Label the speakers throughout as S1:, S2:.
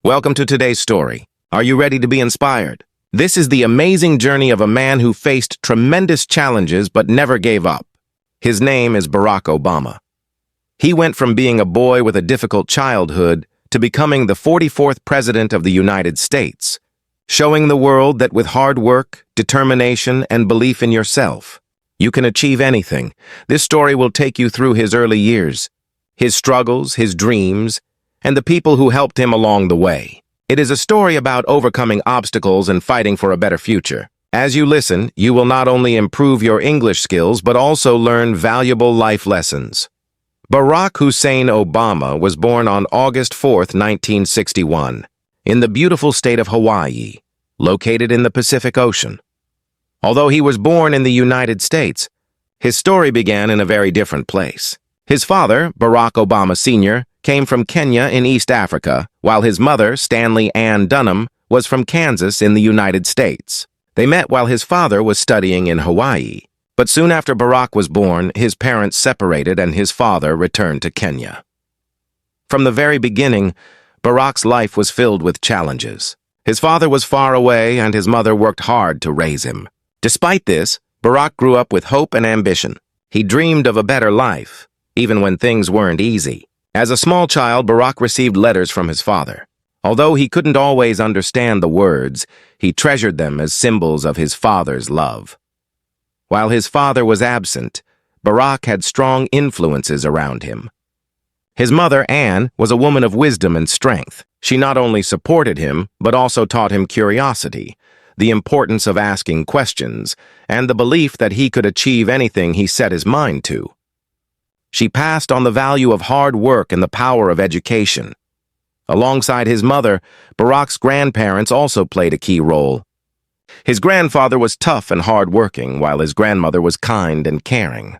S1: Welcome to today's story. Are you ready to be inspired? This is the amazing journey of a man who faced tremendous challenges but never gave up. His name is Barack Obama. He went from being a boy with a difficult childhood to becoming the 44th President of the United States, showing the world that with hard work, determination, and belief in yourself, you can achieve anything. This story will take you through his early years, his struggles, his dreams, and the people who helped him along the way. It is a story about overcoming obstacles and fighting for a better future. As you listen, you will not only improve your English skills, but also learn valuable life lessons. Barack Hussein Obama was born on August 4, 1961, in the beautiful state of Hawaii, located in the Pacific Ocean. Although he was born in the United States, his story began in a very different place. His father, Barack Obama Sr., came from Kenya in East Africa, while his mother, Stanley Ann Dunham, was from Kansas in the United States. They met while his father was studying in Hawaii. But soon after Barack was born, his parents separated and his father returned to Kenya. From the very beginning, Barack's life was filled with challenges. His father was far away and his mother worked hard to raise him. Despite this, Barack grew up with hope and ambition. He dreamed of a better life, even when things weren't easy. As a small child, Barack received letters from his father. Although he couldn't always understand the words, he treasured them as symbols of his father's love. While his father was absent, Barack had strong influences around him. His mother, Anne, was a woman of wisdom and strength. She not only supported him, but also taught him curiosity, the importance of asking questions, and the belief that he could achieve anything he set his mind to. She passed on the value of hard work and the power of education. Alongside his mother, Barack's grandparents also played a key role. His grandfather was tough and hard-working, while his grandmother was kind and caring.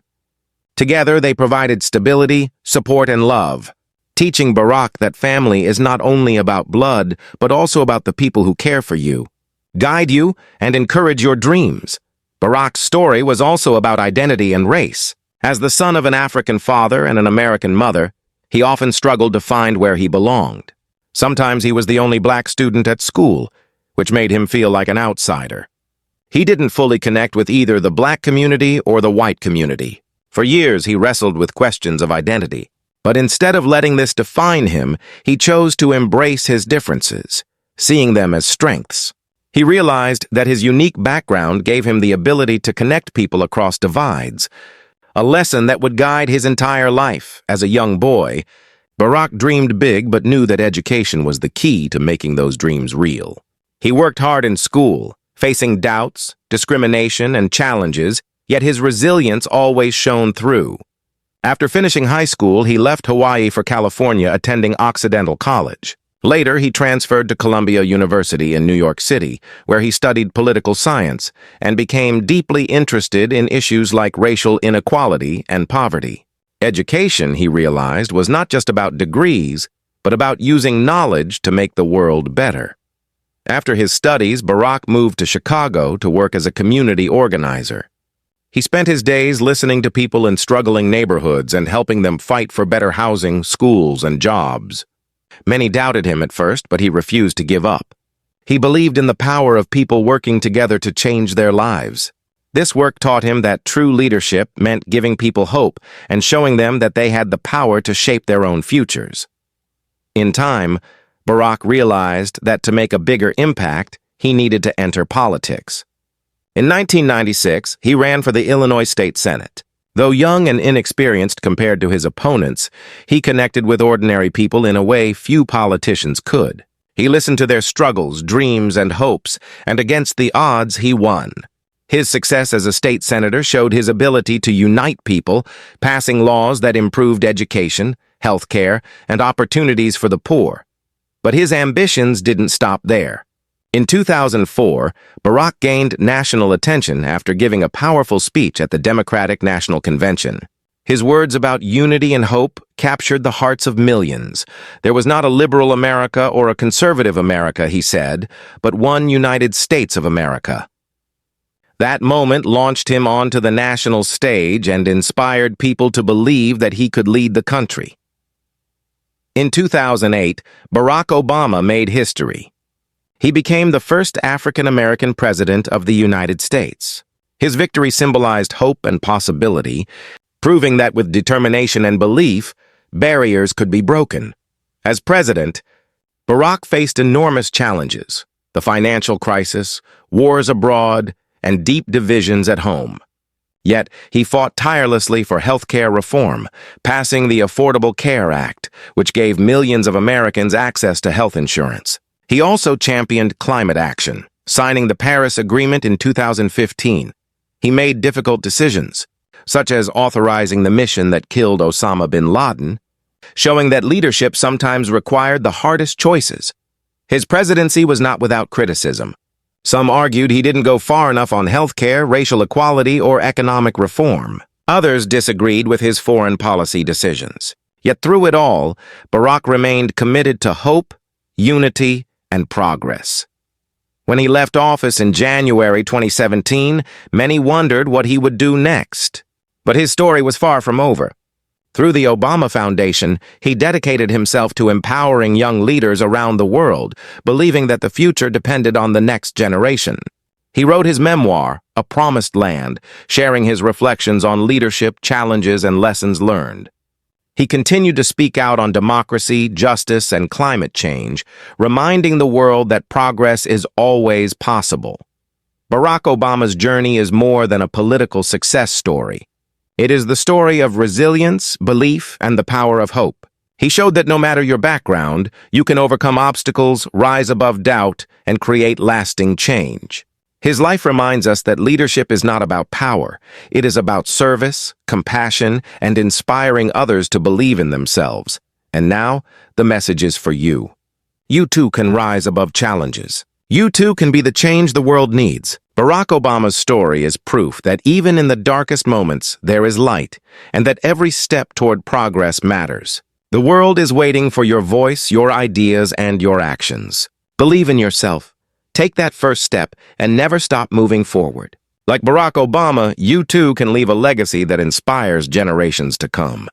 S1: Together, they provided stability, support, and love, teaching Barack that family is not only about blood, but also about the people who care for you, guide you, and encourage your dreams. Barack's story was also about identity and race. As the son of an African father and an American mother, he often struggled to find where he belonged. Sometimes he was the only black student at school, which made him feel like an outsider. He didn't fully connect with either the black community or the white community. For years, he wrestled with questions of identity. But instead of letting this define him, he chose to embrace his differences, seeing them as strengths. He realized that his unique background gave him the ability to connect people across divides, a lesson that would guide his entire life. As a young boy, Barack dreamed big but knew that education was the key to making those dreams real. He worked hard in school, facing doubts, discrimination, and challenges, yet his resilience always shone through. After finishing high school, he left Hawaii for California, attending Occidental College. Later, he transferred to Columbia University in New York City, where he studied political science and became deeply interested in issues like racial inequality and poverty. Education, he realized, was not just about degrees, but about using knowledge to make the world better. After his studies, Barack moved to Chicago to work as a community organizer. He spent his days listening to people in struggling neighborhoods and helping them fight for better housing, schools, and jobs. Many doubted him at first, but he refused to give up. He believed in the power of people working together to change their lives. This work taught him that true leadership meant giving people hope and showing them that they had the power to shape their own futures. In time, Barack realized that to make a bigger impact, he needed to enter politics. In 1996, he ran for the Illinois State Senate. Though young and inexperienced compared to his opponents, he connected with ordinary people in a way few politicians could. He listened to their struggles, dreams, and hopes, and against the odds, he won. His success as a state senator showed his ability to unite people, passing laws that improved education, health care, and opportunities for the poor. But his ambitions didn't stop there. In 2004, Barack gained national attention after giving a powerful speech at the Democratic National Convention. His words about unity and hope captured the hearts of millions. There was not a liberal America or a conservative America, he said, but one United States of America. That moment launched him onto the national stage and inspired people to believe that he could lead the country. In 2008, Barack Obama made history. He became the first African-American president of the United States. His victory symbolized hope and possibility, proving that with determination and belief, barriers could be broken. As president, Barack faced enormous challenges: the financial crisis, wars abroad, and deep divisions at home. Yet, he fought tirelessly for healthcare reform, passing the Affordable Care Act, which gave millions of Americans access to health insurance. He also championed climate action, signing the Paris Agreement in 2015. He made difficult decisions, such as authorizing the mission that killed Osama bin Laden, showing that leadership sometimes required the hardest choices. His presidency was not without criticism. Some argued he didn't go far enough on healthcare, racial equality, or economic reform. Others disagreed with his foreign policy decisions. Yet through it all, Barack remained committed to hope, unity, and progress. When he left office in January 2017, many wondered what he would do next. But his story was far from over. Through the Obama Foundation, he dedicated himself to empowering young leaders around the world, believing that the future depended on the next generation. He wrote his memoir, A Promised Land, sharing his reflections on leadership, challenges, and lessons learned. He continued to speak out on democracy, justice, and climate change, reminding the world that progress is always possible. Barack Obama's journey is more than a political success story. It is the story of resilience, belief, and the power of hope. He showed that no matter your background, you can overcome obstacles, rise above doubt, and create lasting change. His life reminds us that leadership is not about power. It is about service, compassion, and inspiring others to believe in themselves. And now, the message is for you. You too can rise above challenges. You too can be the change the world needs. Barack Obama's story is proof that even in the darkest moments, there is light, and that every step toward progress matters. The world is waiting for your voice, your ideas, and your actions. Believe in yourself. Take that first step and never stop moving forward. Like Barack Obama, you too can leave a legacy that inspires generations to come.